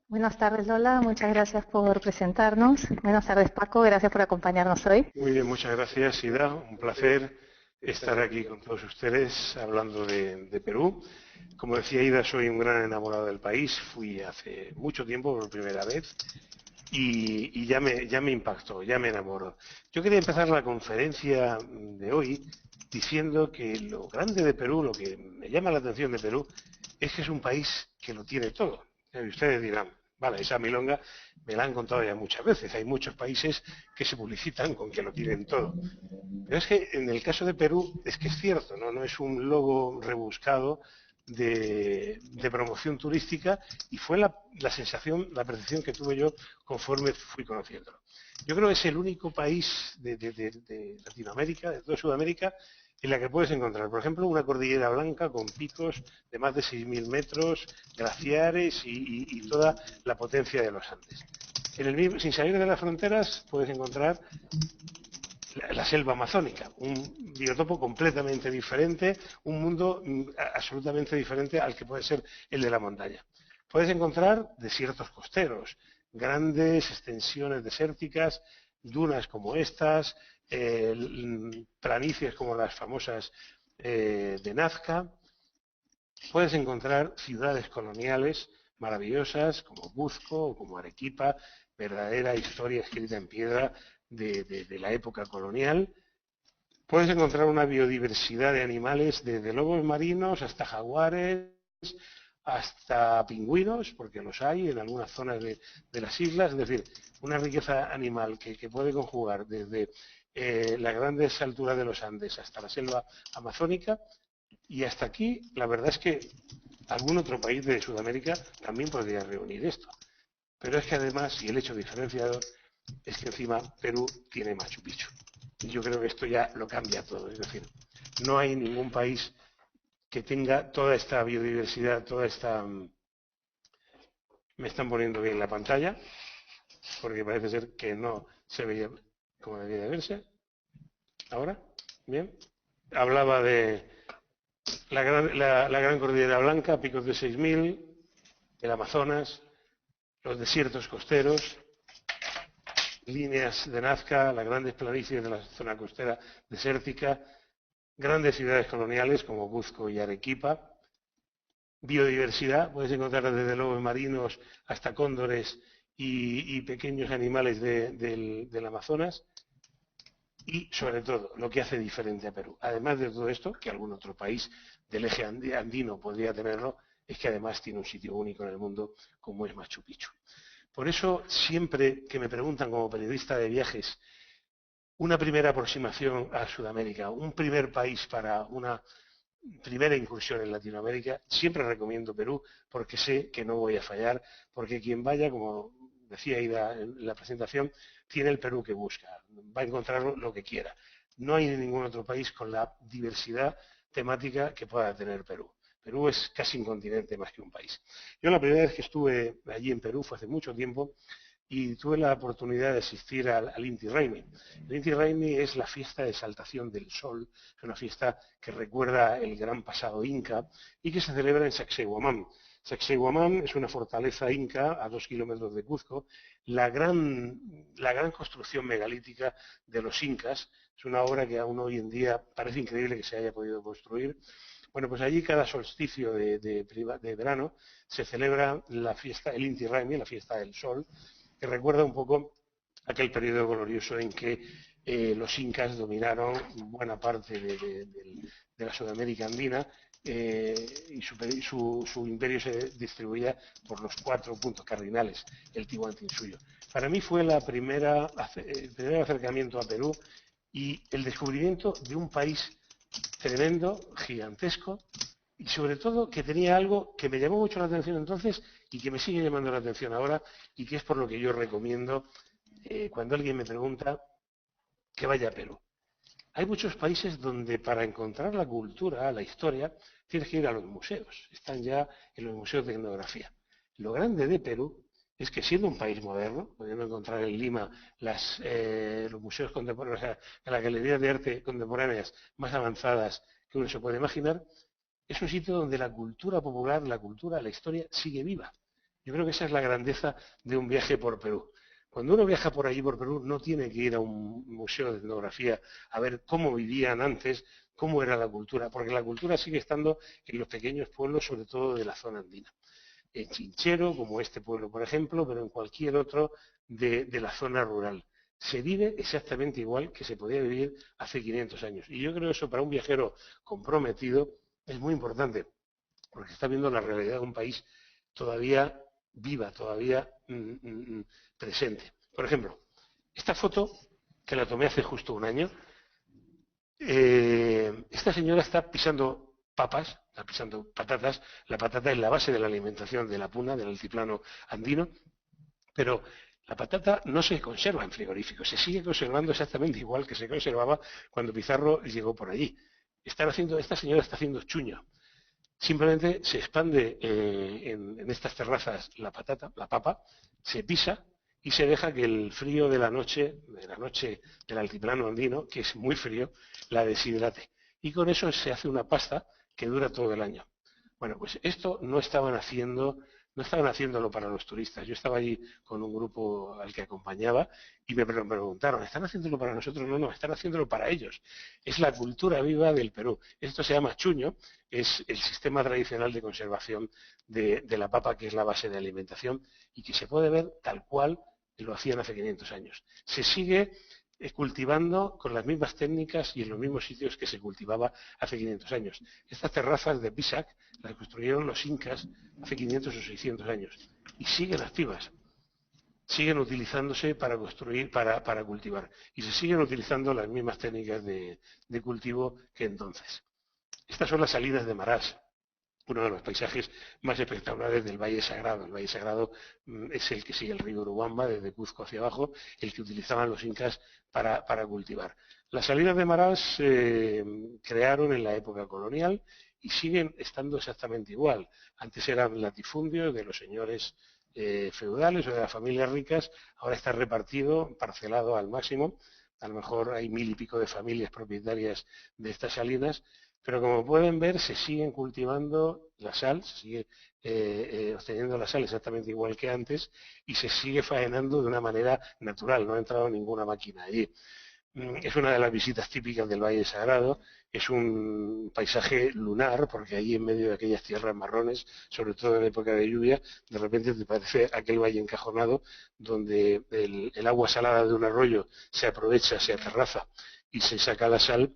Buenas tardes, Lola. Muchas gracias por presentarnos. Buenas tardes, Paco. Gracias por acompañarnos hoy. Muy bien, muchas gracias, Ida. Un placer estar aquí con todos ustedes hablando de Perú. Como decía Ida, soy un gran enamorado del país. Fui hace mucho tiempo por primera vez y ya me impactó, ya me enamoró. Yo quería empezar la conferencia de hoy diciendo que lo grande de Perú, lo que me llama la atención de Perú, es que es un país que lo tiene todo. Y ustedes dirán, vale, esa milonga me la han contado ya muchas veces. Hay muchos países que se publicitan con que lo tienen todo. Pero es que en el caso de Perú es que es cierto, no es un logo rebuscado de promoción turística y fue la sensación, la percepción que tuve yo conforme fui conociéndolo. Yo creo que es el único país de Latinoamérica, de toda Sudamérica, en la que puedes encontrar, por ejemplo, una cordillera blanca con picos de más de 6.000 metros, glaciares y toda la potencia de los Andes. Sin salir de las fronteras puedes encontrar la selva amazónica, un biotopo completamente diferente, un mundo absolutamente diferente al que puede ser el de la montaña. Puedes encontrar desiertos costeros, grandes extensiones desérticas, dunas como estas, planicies como las famosas de Nazca. Puedes encontrar ciudades coloniales maravillosas como Cuzco o como Arequipa, verdadera historia escrita en piedra de la época colonial. Puedes encontrar una biodiversidad de animales, desde lobos marinos hasta jaguares, hasta pingüinos, porque los hay en algunas zonas de las islas, es decir, una riqueza animal que puede conjugar desde las grandes alturas de los Andes hasta la selva amazónica. Y hasta aquí, la verdad es que algún otro país de Sudamérica también podría reunir esto. Pero es que además, y el hecho diferenciador, es que encima Perú tiene Machu Picchu. Y yo creo que esto ya lo cambia todo. Es decir, no hay ningún país que tenga toda esta biodiversidad, toda esta... Me están poniendo bien la pantalla, porque parece ser que no se veía como debía de verse. Ahora, bien. Hablaba de la gran cordillera blanca, picos de 6.000, el Amazonas, los desiertos costeros, líneas de Nazca, las grandes planicies de la zona costera desértica, grandes ciudades coloniales como Cuzco y Arequipa, biodiversidad, puedes encontrar desde lobos marinos hasta cóndores y pequeños animales del Amazonas, y sobre todo lo que hace diferente a Perú. Además de todo esto, que algún otro país del eje andino podría tenerlo, es que además tiene un sitio único en el mundo como es Machu Picchu. Por eso, siempre que me preguntan como periodista de viajes una primera aproximación a Sudamérica, un primer país para una primera incursión en Latinoamérica, siempre recomiendo Perú porque sé que no voy a fallar, porque quien vaya, como decía Ida en la presentación, tiene el Perú que busca, va a encontrar lo que quiera. No hay ningún otro país con la diversidad temática que pueda tener Perú. Perú es casi un continente más que un país. Yo la primera vez que estuve allí en Perú fue hace mucho tiempo y tuve la oportunidad de asistir al Inti Raymi. El Inti Raymi es la fiesta de exaltación del sol, es una fiesta que recuerda el gran pasado inca y que se celebra en Sacsayhuamán. Sacsayhuamán es una fortaleza inca a 2 kilómetros de Cuzco, la gran construcción megalítica de los incas. Es una obra que aún hoy en día parece increíble que se haya podido construir. Bueno, pues allí cada solsticio de verano se celebra la fiesta, el Inti Raymi, la fiesta del sol, que recuerda un poco aquel periodo glorioso en que los incas dominaron buena parte de la Sudamérica andina y su imperio se distribuía por los 4 puntos cardinales, el Tihuantinsuyo. Para mí fue el primer acercamiento a Perú y el descubrimiento de un país tremendo, gigantesco, y sobre todo que tenía algo que me llamó mucho la atención entonces y que me sigue llamando la atención ahora y que es por lo que yo recomiendo cuando alguien me pregunta que vaya a Perú. Hay muchos países donde para encontrar la cultura, la historia, tienes que ir a los museos. Están ya en los museos de etnografía. Lo grande de Perú es que siendo un país moderno, pudiendo encontrar en Lima los museos contemporáneos, o sea, las galerías de arte contemporáneas más avanzadas que uno se puede imaginar, es un sitio donde la cultura popular, la cultura, la historia sigue viva. Yo creo que esa es la grandeza de un viaje por Perú. Cuando uno viaja por allí por Perú no tiene que ir a un museo de etnografía a ver cómo vivían antes, cómo era la cultura, porque la cultura sigue estando en los pequeños pueblos, sobre todo de la zona andina. En Chinchero, como este pueblo, por ejemplo, pero en cualquier otro de la zona rural. Se vive exactamente igual que se podía vivir hace 500 años. Y yo creo que eso para un viajero comprometido es muy importante, porque está viendo la realidad de un país todavía viva, todavía presente. Por ejemplo, esta foto, que la tomé hace justo un año, esta señora está pisando papas, está pisando patatas. La patata es la base de la alimentación de la puna, del altiplano andino, pero la patata no se conserva en frigoríficos, se sigue conservando exactamente igual que se conservaba cuando Pizarro llegó por allí. Esta señora está haciendo chuño. Simplemente se expande en estas terrazas la patata, la papa, se pisa y se deja que el frío de la noche del altiplano andino, que es muy frío, la deshidrate. Y con eso se hace una pasta que dura todo el año. Bueno, pues esto no estaban haciéndolo para los turistas. Yo estaba allí con un grupo al que acompañaba y me preguntaron, ¿están haciéndolo para nosotros? No, están haciéndolo para ellos. Es la cultura viva del Perú. Esto se llama chuño, es el sistema tradicional de conservación de la papa, que es la base de alimentación y que se puede ver tal cual lo hacían hace 500 años. Se sigue cultivando con las mismas técnicas y en los mismos sitios que se cultivaba hace 500 años. Estas terrazas de Pisac las construyeron los incas hace 500 o 600 años y siguen activas, siguen utilizándose para construir, para cultivar, y se siguen utilizando las mismas técnicas de cultivo que entonces. Estas son las salinas de Marás, uno de los paisajes más espectaculares del Valle Sagrado. El Valle Sagrado es el que sigue el río Urubamba desde Cuzco hacia abajo, el que utilizaban los incas para cultivar. Las salinas de Marás se crearon en la época colonial y siguen estando exactamente igual. Antes eran latifundios de los señores feudales o de las familias ricas, ahora está repartido, parcelado al máximo. A lo mejor hay 1000 y pico de familias propietarias de estas salinas, pero como pueden ver se siguen cultivando la sal, se sigue obteniendo la sal exactamente igual que antes y se sigue faenando de una manera natural, no ha entrado ninguna máquina allí. Es una de las visitas típicas del Valle Sagrado, es un paisaje lunar, porque allí en medio de aquellas tierras marrones, sobre todo en época de lluvia, de repente te parece aquel valle encajonado donde el agua salada de un arroyo se aprovecha, se aterraza y se saca la sal.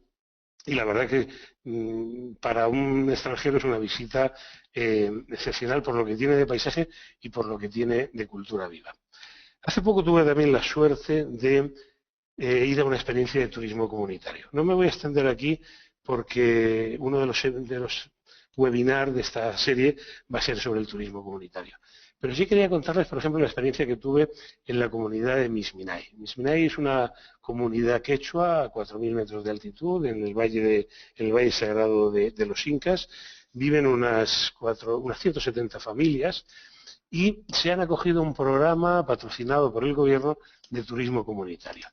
Y la verdad que para un extranjero es una visita excepcional por lo que tiene de paisaje y por lo que tiene de cultura viva. Hace poco tuve también la suerte de ir a una experiencia de turismo comunitario. No me voy a extender aquí porque uno de los webinars de esta serie va a ser sobre el turismo comunitario. Pero sí quería contarles, por ejemplo, la experiencia que tuve en la comunidad de Misminay. Misminay es una comunidad quechua a 4000 metros de altitud en el Valle Sagrado de los Incas. Viven unas 170 familias y se han acogido a un programa patrocinado por el gobierno de turismo comunitario.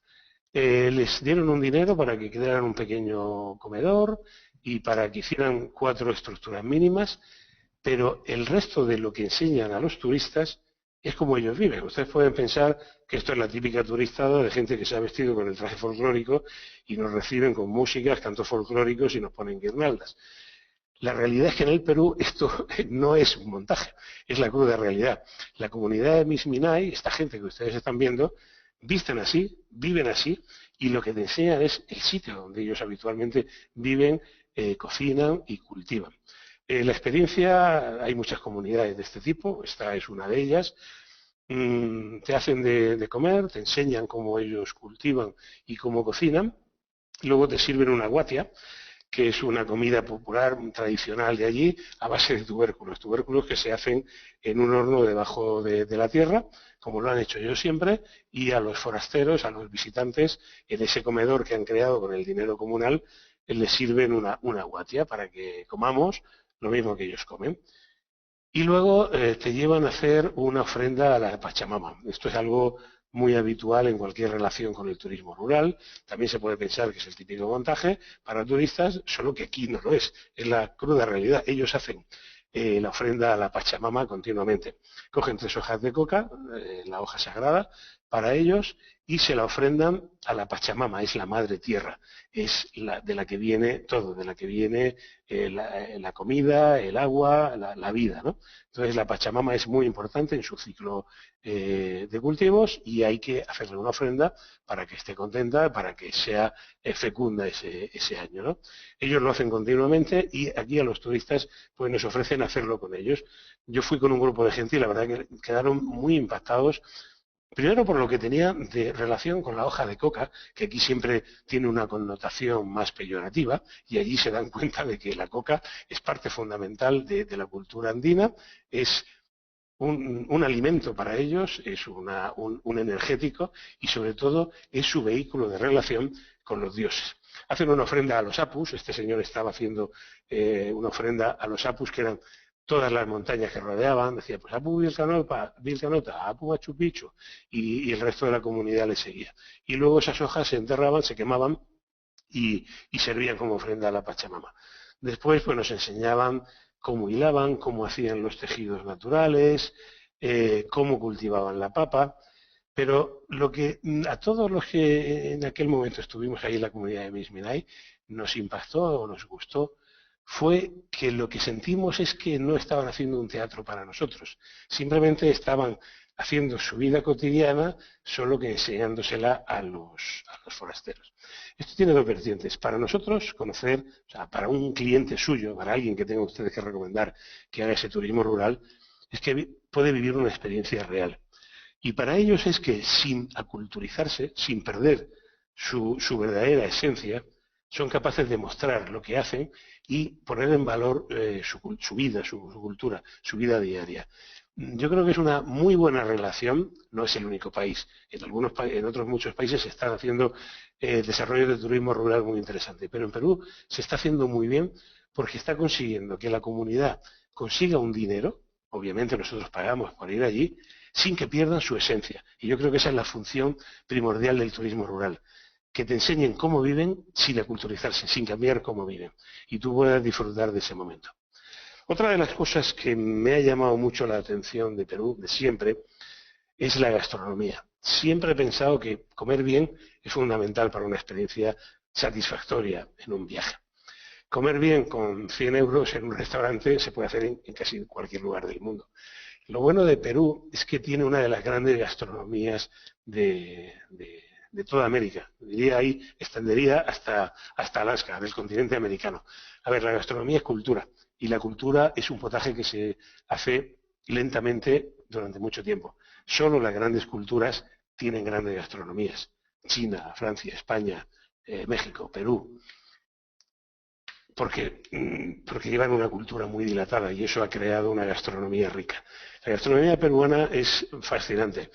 Les dieron un dinero para que crearan un pequeño comedor y para que hicieran 4 estructuras mínimas, pero el resto de lo que enseñan a los turistas es como ellos viven. Ustedes pueden pensar que esto es la típica turistada de gente que se ha vestido con el traje folclórico y nos reciben con músicas, cantos folclóricos y nos ponen guirnaldas. La realidad es que en el Perú esto no es un montaje, es la cruda realidad. La comunidad de Misminay, esta gente que ustedes están viendo, visten así, viven así, y lo que te enseñan es el sitio donde ellos habitualmente viven, cocinan y cultivan. La experiencia, hay muchas comunidades de este tipo, esta es una de ellas. Te hacen de comer, te enseñan cómo ellos cultivan y cómo cocinan, luego te sirven una guatia, que es una comida popular tradicional de allí a base de tubérculos que se hacen en un horno debajo de la tierra, como lo han hecho ellos siempre, y a los forasteros, a los visitantes, en ese comedor que han creado con el dinero comunal, les sirven una guatia para que comamos lo mismo que ellos comen. Y luego te llevan a hacer una ofrenda a la Pachamama. Esto es algo muy habitual en cualquier relación con el turismo rural. También se puede pensar que es el típico montaje para turistas, solo que aquí no lo es. Es la cruda realidad. Ellos hacen la ofrenda a la Pachamama continuamente. Cogen 3 hojas de coca, la hoja sagrada, para ellos, y se la ofrendan a la Pachamama, es la madre tierra, es de la que viene todo, de la que viene la comida, el agua, la vida, ¿no? Entonces la Pachamama es muy importante en su ciclo de cultivos y hay que hacerle una ofrenda para que esté contenta, para que sea fecunda ese año, ¿no? Ellos lo hacen continuamente y aquí a los turistas pues nos ofrecen hacerlo con ellos. Yo fui con un grupo de gente y la verdad que quedaron muy impactados. Primero por lo que tenía de relación con la hoja de coca, que aquí siempre tiene una connotación más peyorativa, y allí se dan cuenta de que la coca es parte fundamental de la cultura andina, es un alimento para ellos, es un energético y sobre todo es su vehículo de relación con los dioses. Hacen una ofrenda a los apus, este señor estaba haciendo una ofrenda a los apus que eran todas las montañas que rodeaban, decía, pues Apu Vilcanota, Apu Machu Picchu, y el resto de la comunidad le seguía. Y luego esas hojas se enterraban, se quemaban y servían como ofrenda a la Pachamama. Después pues nos enseñaban cómo hilaban, cómo hacían los tejidos naturales, cómo cultivaban la papa, pero lo que a todos los que en aquel momento estuvimos ahí en la comunidad de Misminay nos impactó o nos gustó fue que lo que sentimos es que no estaban haciendo un teatro para nosotros, simplemente estaban haciendo su vida cotidiana, solo que enseñándosela a los forasteros. Esto tiene dos vertientes. Para nosotros, conocer, o sea, para un cliente suyo, para alguien que tenga ustedes que recomendar que haga ese turismo rural, es que puede vivir una experiencia real. Y para ellos es que sin aculturizarse, sin perder su verdadera esencia, son capaces de mostrar lo que hacen y poner en valor su vida, su cultura, su vida diaria. Yo creo que es una muy buena relación, no es el único país. En otros muchos países se están haciendo desarrollos de turismo rural muy interesantes, pero en Perú se está haciendo muy bien porque está consiguiendo que la comunidad consiga un dinero, obviamente nosotros pagamos por ir allí, sin que pierdan su esencia. Y yo creo que esa es la función primordial del turismo rural, que te enseñen cómo viven sin aculturizarse, sin cambiar cómo viven, y tú puedas disfrutar de ese momento. Otra de las cosas que me ha llamado mucho la atención de Perú, de siempre, es la gastronomía. Siempre he pensado que comer bien es fundamental para una experiencia satisfactoria en un viaje. Comer bien con 100 euros en un restaurante se puede hacer en casi cualquier lugar del mundo. Lo bueno de Perú es que tiene una de las grandes gastronomías de toda América. Diría ahí, extendería hasta Alaska, del continente americano. A ver, la gastronomía es cultura, y la cultura es un potaje que se hace lentamente durante mucho tiempo. Solo las grandes culturas tienen grandes gastronomías. China, Francia, España, México, Perú. Porque llevan una cultura muy dilatada y eso ha creado una gastronomía rica. La gastronomía peruana es fascinante.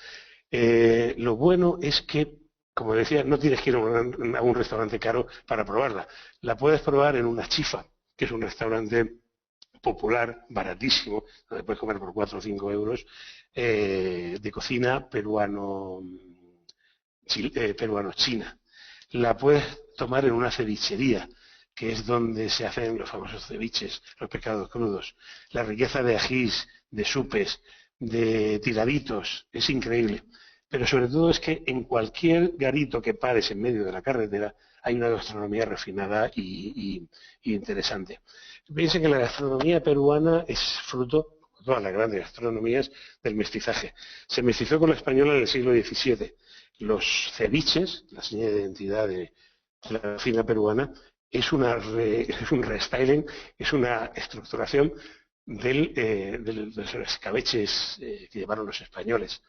Lo bueno es que, como decía, no tienes que ir a un restaurante caro para probarla. La puedes probar en una chifa, que es un restaurante popular, baratísimo, donde puedes comer por 4 o 5 euros, de cocina peruano-china. La puedes tomar en una cevichería, que es donde se hacen los famosos ceviches, los pescados crudos. La riqueza de ajís, de supes, de tiraditos, es increíble. Pero sobre todo es que en cualquier garito que pares en medio de la carretera hay una gastronomía refinada y interesante. Piensen que la gastronomía peruana es fruto, como todas las grandes gastronomías, del mestizaje. Se mestizó con la española en el siglo XVII. Los ceviches, la señal de identidad de la cocina peruana, es un restyling, es una estructuración de los escabeches que llevaron los españoles.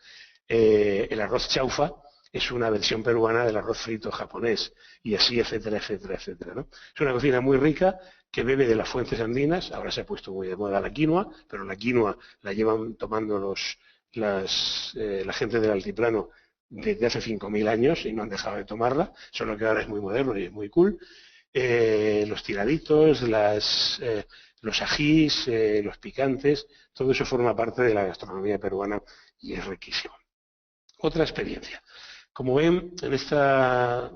El arroz chaufa es una versión peruana del arroz frito japonés, y así, etcétera, etcétera, etcétera, ¿no? Es una cocina muy rica que bebe de las fuentes andinas. Ahora se ha puesto muy de moda la quinoa, pero la quinoa la llevan tomando la gente del altiplano desde hace 5.000 años y no han dejado de tomarla, solo que ahora es muy moderno y es muy cool. Los tiraditos, los ajís, los picantes, todo eso forma parte de la gastronomía peruana y es riquísimo. Otra experiencia. Como ven, en esta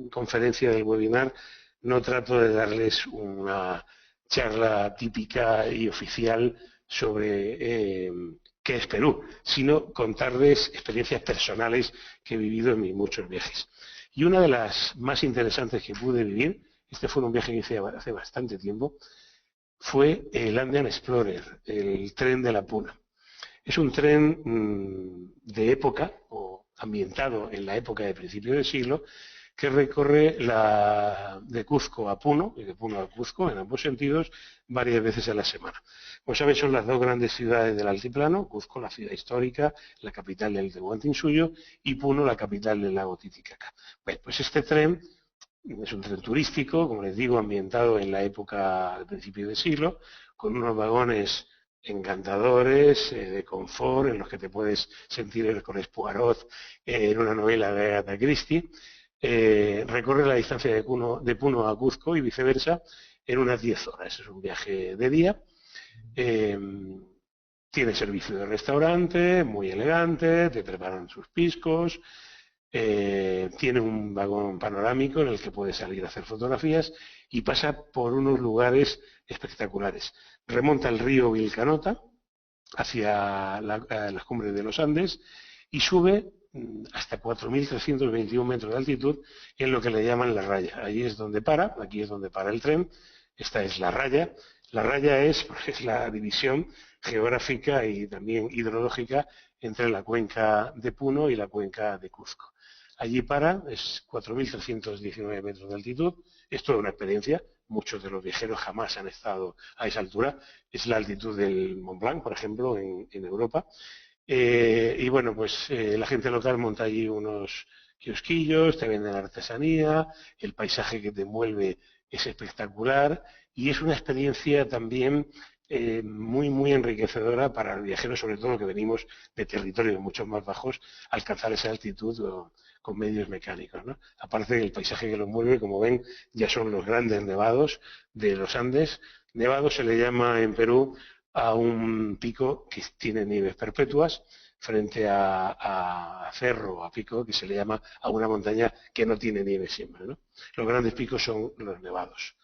conferencia del webinar no trato de darles una charla típica y oficial sobre qué es Perú, sino contarles experiencias personales que he vivido en mis muchos viajes. Y una de las más interesantes que pude vivir, este fue un viaje que hice hace bastante tiempo, fue el Andean Explorer, el tren de la Puna. Es un tren de época, o ambientado en la época de principio del siglo, que recorre de Cuzco a Puno, y de Puno a Cuzco, en ambos sentidos, varias veces a la semana. Como saben, son las dos grandes ciudades del altiplano, Cuzco, la ciudad histórica, la capital del Tahuantinsuyo, y Puno, la capital del lago Titicaca. Bueno, pues este tren es un tren turístico, como les digo, ambientado en la época del principio del siglo, con unos vagones encantadores, de confort, en los que te puedes sentir con Poirot en una novela de Agatha Christie. Recorre la distancia de Puno a Cuzco y viceversa en unas 10 horas. Es un viaje de día. Tiene servicio de restaurante, muy elegante, te preparan sus piscos. Tiene un vagón panorámico en el que puedes salir a hacer fotografías y pasa por unos lugares espectaculares. Remonta el río Vilcanota hacia las cumbres de los Andes y sube hasta 4.321 metros de altitud en lo que le llaman la raya. Allí es donde para, aquí es donde para el tren. Esta es la raya. La raya es la división geográfica y también hidrológica entre la cuenca de Puno y la cuenca de Cuzco. Allí para, es 4.319 metros de altitud. Esto es una experiencia. Muchos de los viajeros jamás han estado a esa altura. Es la altitud del Mont Blanc, por ejemplo, en Europa. Y bueno, pues la gente local monta allí unos kiosquillos, te venden artesanía, el paisaje que te envuelve es espectacular y es una experiencia también muy enriquecedora para el viajero, sobre todo que venimos de territorios mucho más bajos, alcanzar esa altitud con medios mecánicos, ¿no? Aparte del paisaje que lo envuelve, como ven, ya son los grandes nevados de los Andes. Nevado se le llama en Perú a un pico que tiene nieves perpetuas frente a cerro, a pico, que se le llama a una montaña que no tiene nieve siempre, ¿no? Los grandes picos son los nevados.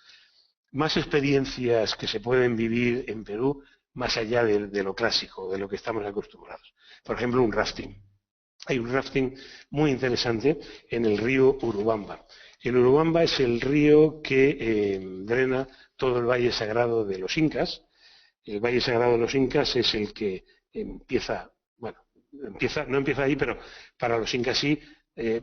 Más experiencias que se pueden vivir en Perú más allá de lo clásico, de lo que estamos acostumbrados. Por ejemplo, un rafting. Hay un rafting muy interesante en el río Urubamba. El Urubamba es el río que drena todo el Valle Sagrado de los Incas. El Valle Sagrado de los Incas es el que empieza, no empieza ahí, pero para los incas sí,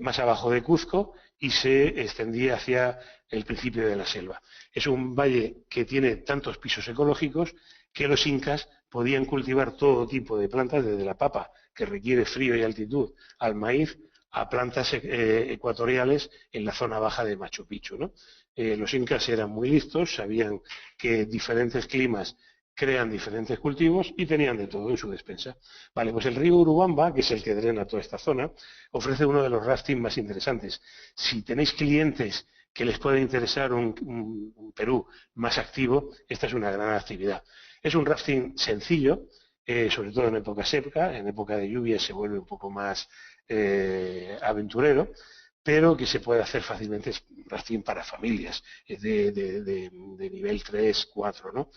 más abajo de Cuzco y se extendía hacia el principio de la selva. Es un valle que tiene tantos pisos ecológicos que los incas podían cultivar todo tipo de plantas, desde la papa, que requiere frío y altitud, al maíz, a plantas ecuatoriales en la zona baja de Machu Picchu, ¿no? Los incas eran muy listos, sabían que diferentes climas crean diferentes cultivos y tenían de todo en su despensa. Vale, pues el río Urubamba, que es el que drena toda esta zona, ofrece uno de los raftings más interesantes. Si tenéis clientes que les pueda interesar un Perú más activo, esta es una gran actividad. Es un rafting sencillo, sobre todo en época seca, en época de lluvia se vuelve un poco más aventurero, pero que se puede hacer fácilmente, es un rafting para familias, es de nivel 3, 4, ¿no?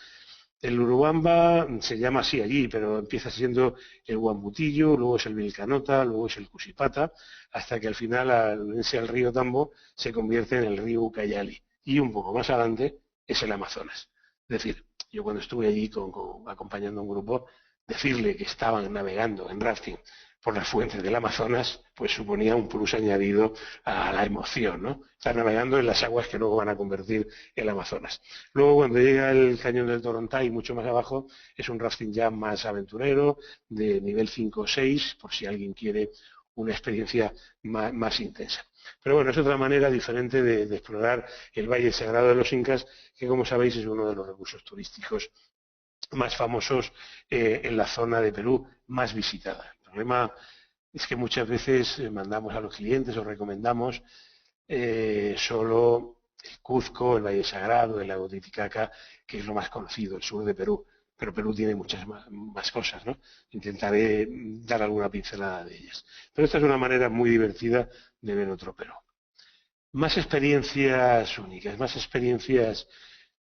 El Urubamba se llama así allí, pero empieza siendo el Huambutillo, luego es el Vilcanota, luego es el Cusipata, hasta que al final, al unirse al río Tambo, se convierte en el río Ucayali. Y un poco más adelante es el Amazonas. Es decir, yo cuando estuve allí acompañando a un grupo, decirle que estaban navegando en rafting por las fuentes del Amazonas, pues suponía un plus añadido a la emoción, ¿no? Estar navegando en las aguas que luego van a convertir el Amazonas. Luego, cuando llega el cañón del Torontay, mucho más abajo, es un rafting ya más aventurero, de nivel 5 o 6, por si alguien quiere una experiencia más intensa. Pero bueno, es otra manera diferente de explorar el Valle Sagrado de los Incas, que como sabéis es uno de los recursos turísticos más famosos en la zona de Perú más visitada. El problema es que muchas veces mandamos a los clientes o recomendamos solo el Cuzco, el Valle Sagrado, el lago Titicaca, que es lo más conocido, el sur de Perú. Pero Perú tiene muchas más cosas, ¿no? Intentaré dar alguna pincelada de ellas. Pero esta es una manera muy divertida de ver otro Perú. Más experiencias únicas, más experiencias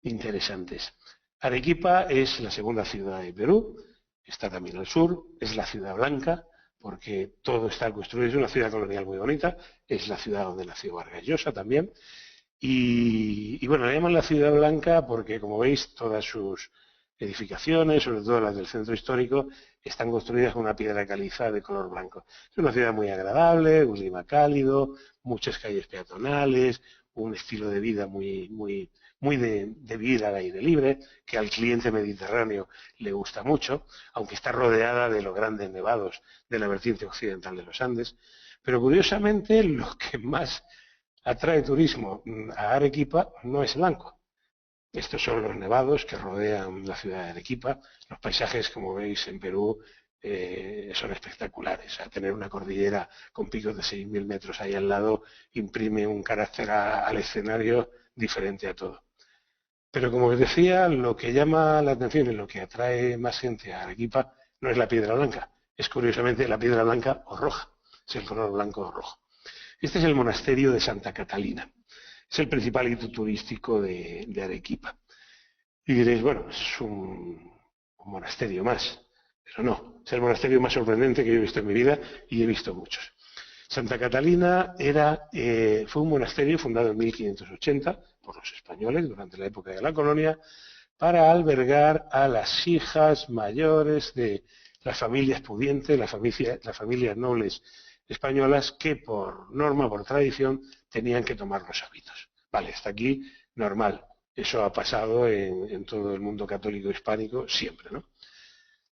interesantes. Arequipa es la segunda ciudad de Perú, está también al sur, es la ciudad blanca, porque todo está construido, es una ciudad colonial muy bonita, es la ciudad donde nació Vargas Llosa también, y bueno, le llaman la ciudad blanca porque, como veis, todas sus edificaciones, sobre todo las del centro histórico, están construidas con una piedra caliza de color blanco. Es una ciudad muy agradable, un clima cálido, muchas calles peatonales, un estilo de vida muy de vivir al aire libre, que al cliente mediterráneo le gusta mucho, aunque está rodeada de los grandes nevados de la vertiente occidental de los Andes. Pero curiosamente, lo que más atrae turismo a Arequipa no es blanco. Estos son los nevados que rodean la ciudad de Arequipa. Los paisajes, como veis en Perú, son espectaculares. Tener una cordillera con picos de 6.000 metros ahí al lado imprime un carácter al escenario diferente a todo. Pero como os decía, lo que llama la atención y lo que atrae más gente a Arequipa no es la piedra blanca, es curiosamente la piedra blanca o roja, es el color blanco o rojo. Este es el monasterio de Santa Catalina. Es el principal hito turístico de Arequipa. Y diréis, bueno, es un monasterio más, pero no, es el monasterio más sorprendente que yo he visto en mi vida y he visto muchos. Santa Catalina fue un monasterio fundado en 1580 por los españoles durante la época de la colonia para albergar a las hijas mayores de las familias pudientes, las familias nobles españolas que por norma, por tradición, tenían que tomar los hábitos. Vale, hasta aquí normal. Eso ha pasado en todo el mundo católico hispánico siempre, ¿no?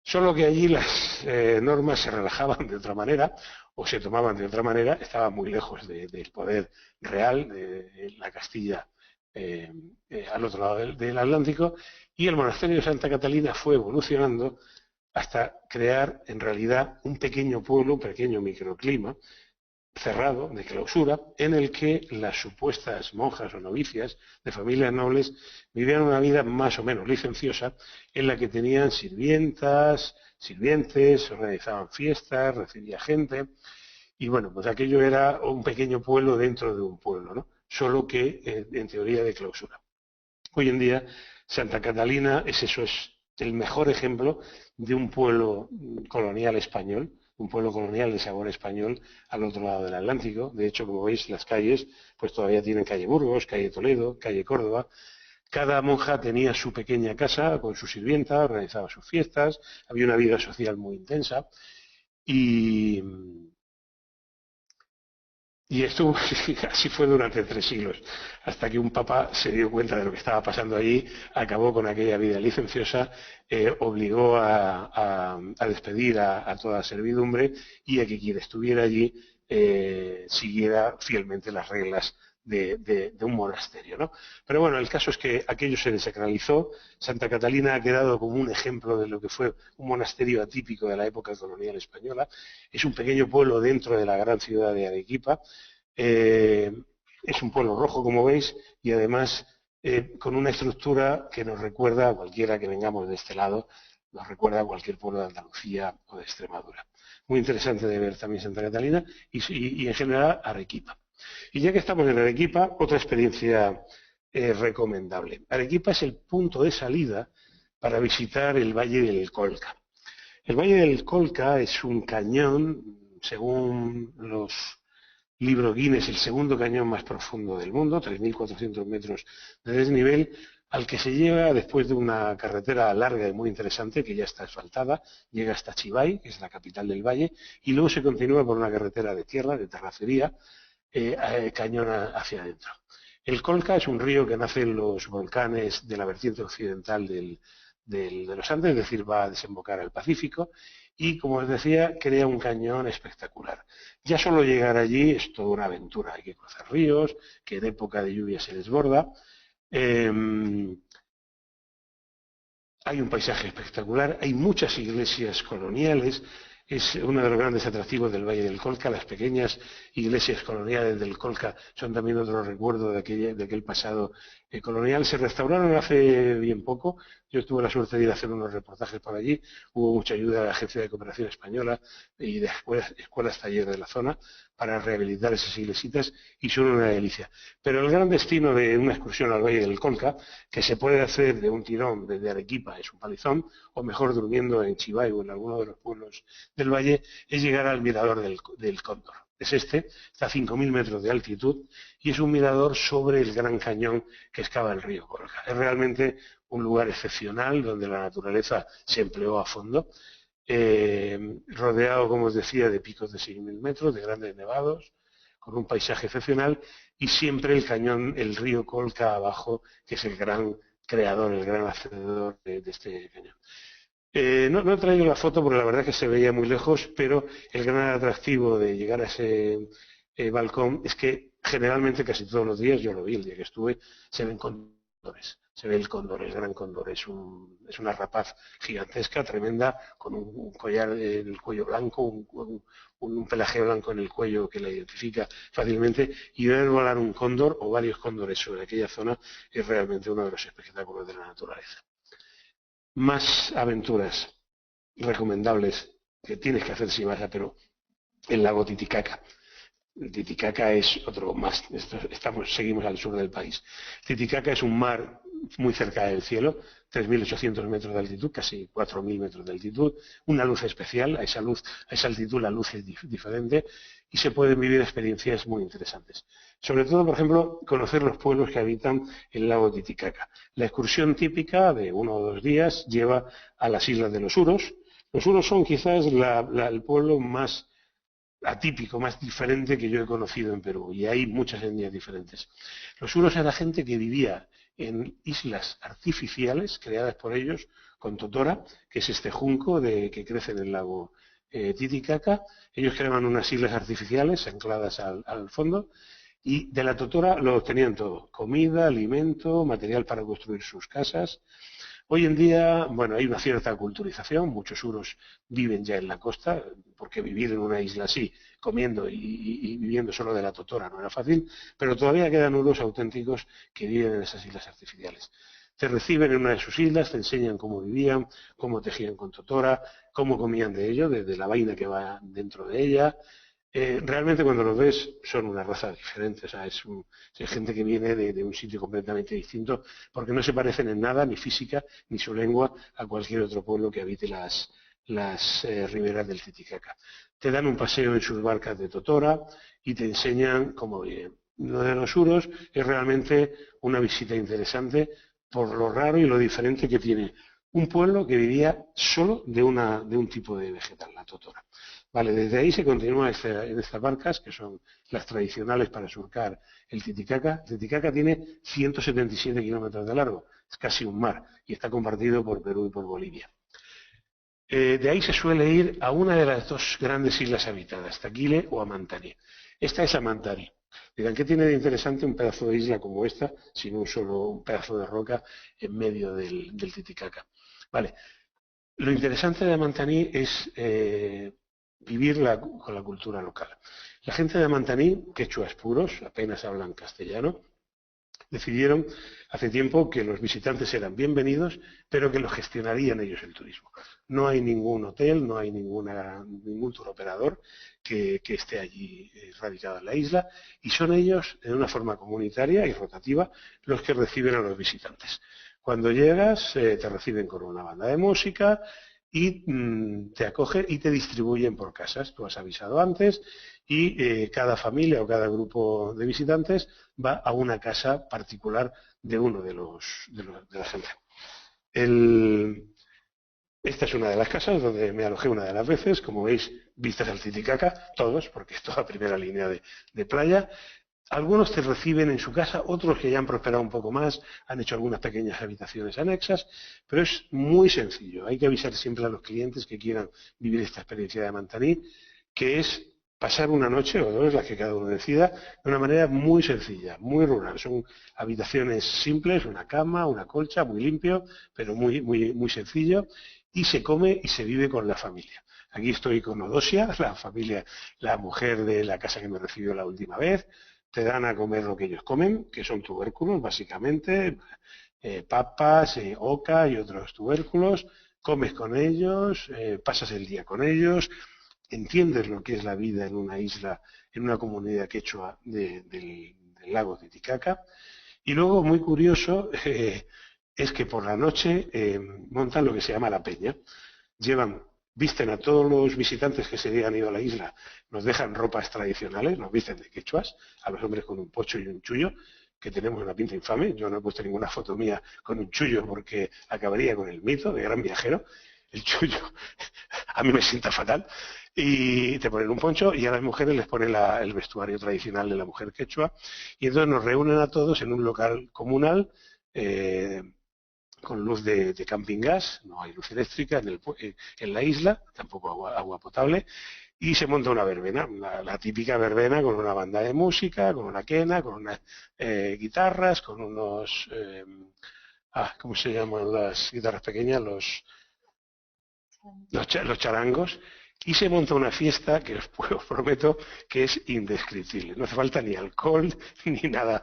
Solo que allí las normas se relajaban de otra manera o se tomaban de otra manera, estaban muy lejos del poder real de la Castilla al otro lado del Atlántico, y el monasterio de Santa Catalina fue evolucionando hasta crear en realidad un pequeño pueblo, un pequeño microclima cerrado, de clausura, en el que las supuestas monjas o novicias de familias nobles vivían una vida más o menos licenciosa, en la que tenían sirvientas, sirvientes, organizaban fiestas, recibía gente, y bueno, pues aquello era un pequeño pueblo dentro de un pueblo, ¿no? Solo que en teoría de clausura. Hoy en día Santa Catalina es el mejor ejemplo de un pueblo colonial español, un pueblo colonial de sabor español al otro lado del Atlántico. De hecho, como veis, las calles pues todavía tienen calle Burgos, calle Toledo, calle Córdoba. Cada monja tenía su pequeña casa con su sirvienta, organizaba sus fiestas, había una vida social muy intensa y esto así fue durante 3 siglos, hasta que un papa se dio cuenta de lo que estaba pasando allí, acabó con aquella vida licenciosa, obligó a despedir a toda servidumbre y a que quien estuviera allí siguiera fielmente las reglas de un monasterio, ¿no? Pero bueno, el caso es que aquello se desacralizó. Santa Catalina ha quedado como un ejemplo de lo que fue un monasterio atípico de la época colonial española. Es un pequeño pueblo dentro de la gran ciudad de Arequipa. Es un pueblo rojo, como veis, y además con una estructura que nos recuerda a cualquiera que vengamos de este lado, nos recuerda a cualquier pueblo de Andalucía o de Extremadura. Muy interesante de ver también Santa Catalina y en general Arequipa. Y ya que estamos en Arequipa, otra experiencia recomendable. Arequipa es el punto de salida para visitar el Valle del Colca. El Valle del Colca es un cañón, según los libros Guinness, el segundo cañón más profundo del mundo, 3.400 metros de desnivel, al que se llega después de una carretera larga y muy interesante, que ya está asfaltada, llega hasta Chivay, que es la capital del valle, y luego se continúa por una carretera de tierra, de terracería, cañón hacia adentro. El Colca es un río que nace en los volcanes de la vertiente occidental de los Andes, es decir, va a desembocar al Pacífico, y como os decía, crea un cañón espectacular. Ya solo llegar allí es toda una aventura, hay que cruzar ríos, que en época de lluvia se desborda. Hay un paisaje espectacular, hay muchas iglesias coloniales. es uno de los grandes atractivos del Valle del Colca. Las pequeñas iglesias coloniales del Colca son también otro recuerdo de aquel pasado colonial. Se restauraron hace bien poco. Yo tuve la suerte de ir a hacer unos reportajes por allí. Hubo mucha ayuda de la Agencia de Cooperación Española y de escuelas taller de la zona para rehabilitar esas iglesitas, y son una delicia. Pero el gran destino de una excursión al Valle del Colca, que se puede hacer de un tirón desde Arequipa, es un palizón, o mejor durmiendo en Chivay o en alguno de los pueblos del valle, es llegar al mirador del Cóndor. Es está a 5.000 metros de altitud y es un mirador sobre el gran cañón que excava el río Colca. Es realmente un lugar excepcional donde la naturaleza se empleó a fondo, rodeado, como os decía, de picos de 6.000 metros, de grandes nevados, con un paisaje excepcional, y siempre el cañón, el río Colca abajo, que es el gran creador, el gran hacedor de este cañón. No he traído la foto porque la verdad es que se veía muy lejos, pero el gran atractivo de llegar a ese balcón es que generalmente casi todos los días, yo lo vi el día que estuve, se ven cóndores. Se ve el cóndor, el gran cóndor. Es una rapaz gigantesca, tremenda, con un collar en el cuello blanco, un pelaje blanco en el cuello que la identifica fácilmente, y ver volar un cóndor o varios cóndores sobre aquella zona es realmente uno de los espectáculos de la naturaleza. Más aventuras recomendables que tienes que hacer si vas a Perú: el lago Titicaca. El Titicaca es otro más, seguimos al sur del país. Titicaca es un mar muy cerca del cielo, 3.800 metros de altitud, casi 4.000 metros de altitud, una luz especial. A esa altitud la luz es diferente y se pueden vivir experiencias muy interesantes. Sobre todo, por ejemplo, conocer los pueblos que habitan el lago Titicaca. La excursión típica de 1 o 2 días lleva a las islas de los Uros. Los Uros son quizás el pueblo más atípico, más diferente que yo he conocido en Perú, y hay muchas etnias diferentes. Los Uros era gente que vivía en islas artificiales creadas por ellos con totora, que es este junco que crece en el lago Titicaca. Ellos creaban unas islas artificiales ancladas al fondo, y de la totora lo obtenían todo: comida, alimento, material para construir sus casas. Hoy en día, bueno, hay una cierta culturización. Muchos uros viven ya en la costa, porque vivir en una isla así, comiendo y viviendo solo de la totora, no era fácil, pero todavía quedan uros auténticos que viven en esas islas artificiales. Te reciben en una de sus islas, te enseñan cómo vivían, cómo tejían con totora, cómo comían de ello, desde la vaina que va dentro de ella. Realmente cuando los ves son una raza diferente, o sea, es gente que viene de un sitio completamente distinto, porque no se parecen en nada, ni física ni su lengua, a cualquier otro pueblo que habite las riberas del Titicaca. Te dan un paseo en sus barcas de totora y te enseñan cómo viven. Lo de los uros es realmente una visita interesante por lo raro y lo diferente que tiene un pueblo que vivía solo de un tipo de vegetal, la totora. Vale, desde ahí se continúa en estas barcas, que son las tradicionales para surcar el Titicaca. El Titicaca tiene 177 kilómetros de largo, es casi un mar, y está compartido por Perú y por Bolivia. De ahí se suele ir a una de las 2 grandes islas habitadas, Taquile o Amantani. Esta es Amantani. Dirán, ¿qué tiene de interesante un pedazo de isla como esta, sin un pedazo de roca en medio del Titicaca? Vale. Lo interesante de Amantani es vivir con la cultura local. La gente de Amantani, quechuas puros, apenas hablan castellano, decidieron hace tiempo que los visitantes eran bienvenidos, pero que lo gestionarían ellos el turismo. No hay ningún hotel, no hay ningún turoperador que esté allí radicado en la isla, y son ellos, de una forma comunitaria y rotativa, los que reciben a los visitantes. Cuando llegas, te reciben con una banda de música y te acogen y te distribuyen por casas. Tú has avisado antes y cada familia o cada grupo de visitantes va a una casa particular de uno de la gente. Esta es una de las casas donde me alojé una de las veces. Como veis, vistas al Titicaca, todos, porque es toda primera línea de playa. Algunos te reciben en su casa, otros que ya han prosperado un poco más, han hecho algunas pequeñas habitaciones anexas, pero es muy sencillo. Hay que avisar siempre a los clientes que quieran vivir esta experiencia de Amantani, que es pasar una noche o dos, las que cada uno decida, de una manera muy sencilla, muy rural. Son habitaciones simples, una cama, una colcha, muy limpio, pero muy sencillo, y se come y se vive con la familia. Aquí estoy con Odosia, la familia, la mujer de la casa que me recibió la última vez. Te dan a comer lo que ellos comen, que son tubérculos, básicamente, papas, oca y otros tubérculos. Comes con ellos, pasas el día con ellos, entiendes lo que es la vida en una isla, en una comunidad quechua del lago Titicaca. Y luego, muy curioso, es que por la noche montan lo que se llama la peña. Visten a todos los visitantes que se han ido a la isla, nos dejan ropas tradicionales, nos visten de quechuas, a los hombres con un pocho y un chullo, que tenemos una pinta infame. Yo no he puesto ninguna foto mía con un chullo porque acabaría con el mito de gran viajero. El chullo a mí me sienta fatal. Y te ponen un poncho y a las mujeres les ponen el vestuario tradicional de la mujer quechua. Y entonces nos reúnen a todos en un local comunal con luz de camping gas, no hay luz eléctrica en la isla, tampoco agua potable, y se monta una verbena, la típica verbena con una banda de música, con una quena, con unas guitarras, con unos... ¿cómo se llaman las guitarras pequeñas? Los charangos, y se monta una fiesta que os prometo que es indescriptible. No hace falta ni alcohol ni nada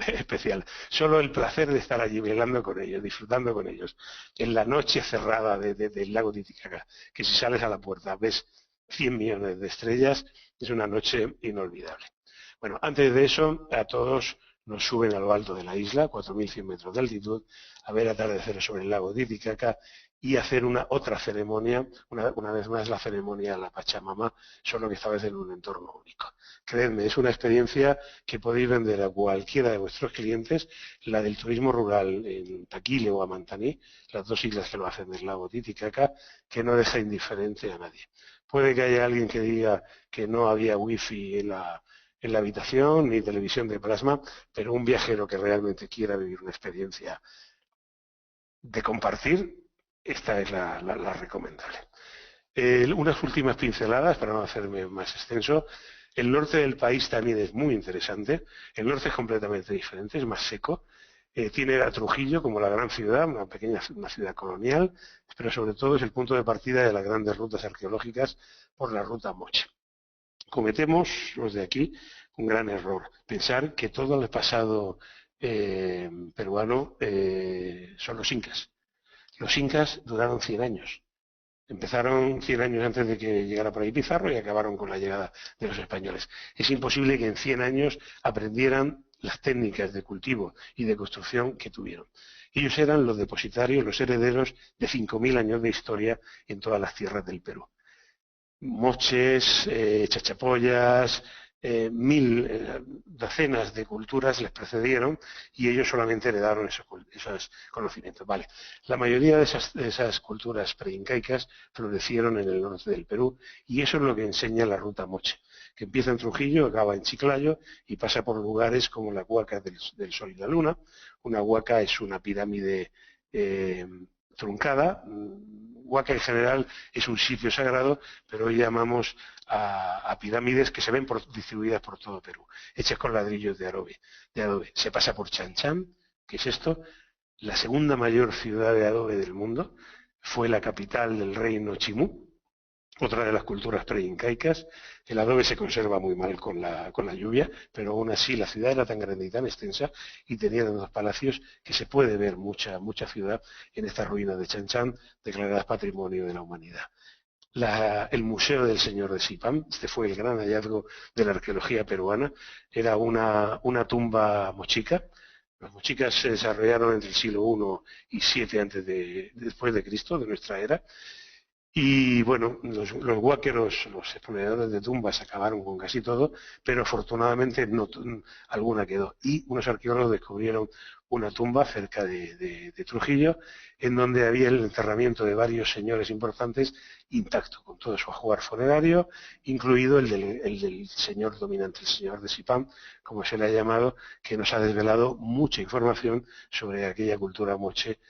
especial. Solo el placer de estar allí bailando con ellos, disfrutando con ellos. En la noche cerrada del lago Titicaca, que si sales a la puerta ves 100 millones de estrellas, es una noche inolvidable. Bueno, antes de eso, a todos nos suben a lo alto de la isla, 4.100 metros de altitud, a ver atardeceres sobre el lago Titicaca y hacer otra ceremonia, una vez más la ceremonia de la Pachamama, solo que esta vez en un entorno único. Creedme, es una experiencia que podéis vender a cualquiera de vuestros clientes, la del turismo rural en Taquile o Amantaní, las dos islas que lo hacen del lago Titicaca, que no deja indiferente a nadie. Puede que haya alguien que diga que no había wifi en la habitación ni televisión de plasma, pero un viajero que realmente quiera vivir una experiencia de compartir, esta es la recomendable. Unas últimas pinceladas para no hacerme más extenso. El norte del país también es muy interesante. El norte es completamente diferente, es más seco. Tiene a Trujillo como la gran ciudad, una ciudad colonial, pero sobre todo es el punto de partida de las grandes rutas arqueológicas por la ruta Moche. Cometemos, los de aquí, un gran error. Pensar que todo el pasado peruano son los incas. Los incas duraron 100 años. Empezaron 100 años antes de que llegara por ahí Pizarro y acabaron con la llegada de los españoles. Es imposible que en 100 años aprendieran las técnicas de cultivo y de construcción que tuvieron. Ellos eran los depositarios, los herederos de 5.000 años de historia en todas las tierras del Perú. Moches, chachapoyas, docenas de culturas les precedieron y ellos solamente heredaron esos conocimientos. Vale. La mayoría de esas culturas preincaicas florecieron en el norte del Perú y eso es lo que enseña la ruta Moche, que empieza en Trujillo, acaba en Chiclayo y pasa por lugares como la Huaca del Sol y la Luna. Una huaca es una pirámide truncada. Huaca en general es un sitio sagrado, pero hoy llamamos a pirámides que se ven distribuidas por todo Perú, hechas con ladrillos de adobe. Se pasa por Chan, que es esto, la segunda mayor ciudad de adobe del mundo, fue la capital del reino Chimú, otra de las culturas preincaicas. El adobe se conserva muy mal con la lluvia, pero aún así la ciudad era tan grande y tan extensa y tenía unos palacios que se puede ver mucha ciudad en estas ruinas de Chan Chan, declaradas Patrimonio de la Humanidad. El Museo del Señor de Sipán, este fue el gran hallazgo de la arqueología peruana, era una tumba mochica. Las mochicas se desarrollaron entre el siglo I y VII después de Cristo, de nuestra era. Y bueno, los huáqueros, los exploradores de tumbas acabaron con casi todo, pero afortunadamente alguna quedó. Y unos arqueólogos descubrieron una tumba cerca de Trujillo, en donde había el enterramiento de varios señores importantes intacto, con todo su ajuar funerario, incluido el del señor dominante, el señor de Sipán, como se le ha llamado, que nos ha desvelado mucha información sobre aquella cultura moche,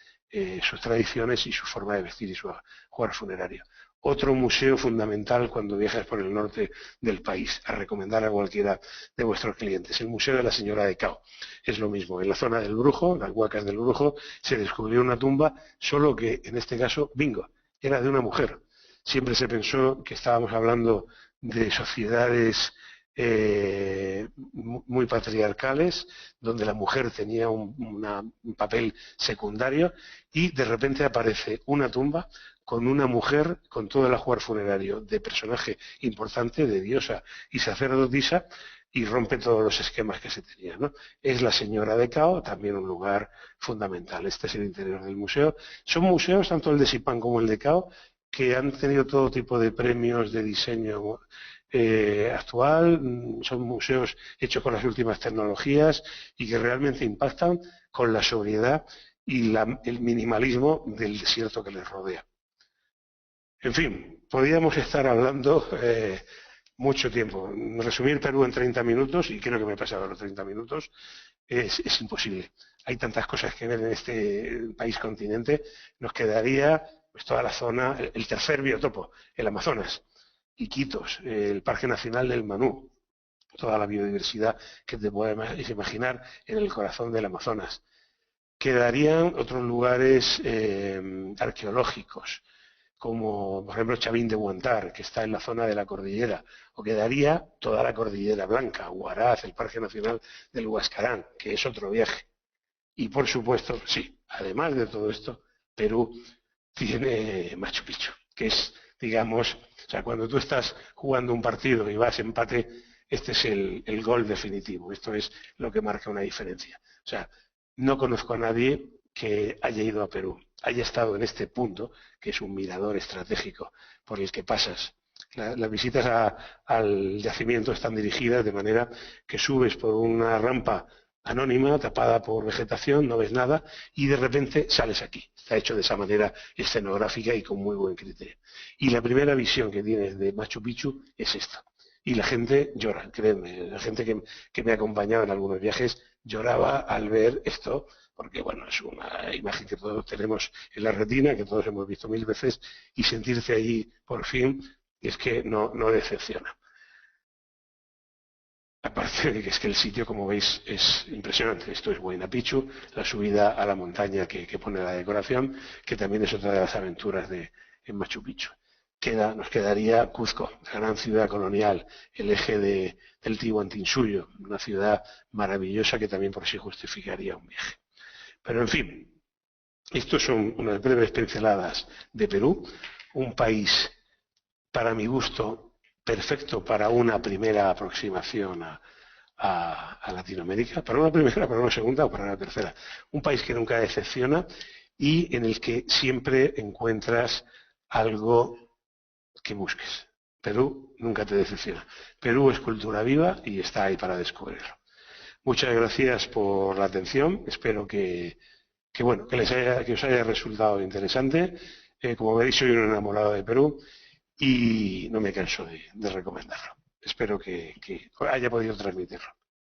sus tradiciones y su forma de vestir y su ajuar funerario. Otro museo fundamental cuando viajas por el norte del país, a recomendar a cualquiera de vuestros clientes. El Museo de la Señora de Cao. Es lo mismo, en la zona del Brujo, las Huacas del Brujo, se descubrió una tumba, solo que en este caso, bingo, era de una mujer. Siempre se pensó que estábamos hablando de sociedades muy patriarcales, donde la mujer tenía un papel secundario, y de repente aparece una tumba con una mujer, con todo el ajuar funerario de personaje importante, de diosa y sacerdotisa, y rompe todos los esquemas que se tenían, ¿no? Es la Señora de Cao, también un lugar fundamental. Este es el interior del museo. Son museos, tanto el de Sipán como el de Cao, que han tenido todo tipo de premios de diseño actual. Son museos hechos con las últimas tecnologías y que realmente impactan con la sobriedad y el minimalismo del desierto que les rodea. En fin, podríamos estar hablando mucho tiempo. Resumir Perú en 30 minutos, y creo que me he pasado los 30 minutos, es imposible. Hay tantas cosas que ver en este país continente. Nos quedaría pues toda la zona, el tercer biotopo, el Amazonas, Iquitos, el Parque Nacional del Manú, toda la biodiversidad que te puedes imaginar en el corazón del Amazonas. Quedarían otros lugares arqueológicos, como por ejemplo Chavín de Huántar, que está en la zona de la cordillera, o quedaría toda la Cordillera Blanca, Huaraz, el Parque Nacional del Huascarán, que es otro viaje. Y por supuesto, sí, además de todo esto, Perú tiene Machu Picchu, que es, digamos, o sea, cuando tú estás jugando un partido y vas empate, este es el gol definitivo, esto es lo que marca una diferencia. O sea, no conozco a nadie que haya ido a Perú, haya estado en este punto, que es un mirador estratégico por el que pasas. Las visitas al yacimiento están dirigidas de manera que subes por una rampa anónima, tapada por vegetación, no ves nada, y de repente sales aquí. Está hecho de esa manera escenográfica y con muy buen criterio. Y la primera visión que tienes de Machu Picchu es esta. Y la gente llora, créanme, la gente que me ha acompañado en algunos viajes lloraba al ver esto, porque bueno, es una imagen que todos tenemos en la retina, que todos hemos visto 1000 veces, y sentirse allí por fin es que no decepciona. Aparte de que es que el sitio, como veis, es impresionante. Esto es Huayna Picchu, la subida a la montaña que pone la decoración, que también es otra de las aventuras en Machu Picchu. Nos quedaría Cuzco, la gran ciudad colonial, el eje del Tihuantinsuyo, una ciudad maravillosa que también por sí justificaría un viaje. Pero en fin, estos son unas breves pinceladas de Perú, un país, para mi gusto, perfecto para una primera aproximación a Latinoamérica, para una primera, para una segunda o para una tercera. Un país que nunca decepciona y en el que siempre encuentras algo que busques. Perú nunca te decepciona. Perú es cultura viva y está ahí para descubrirlo. Muchas gracias por la atención. Espero que os haya resultado interesante. Como veis, soy un enamorado de Perú y no me canso de recomendarlo. Espero que haya podido transmitirlo.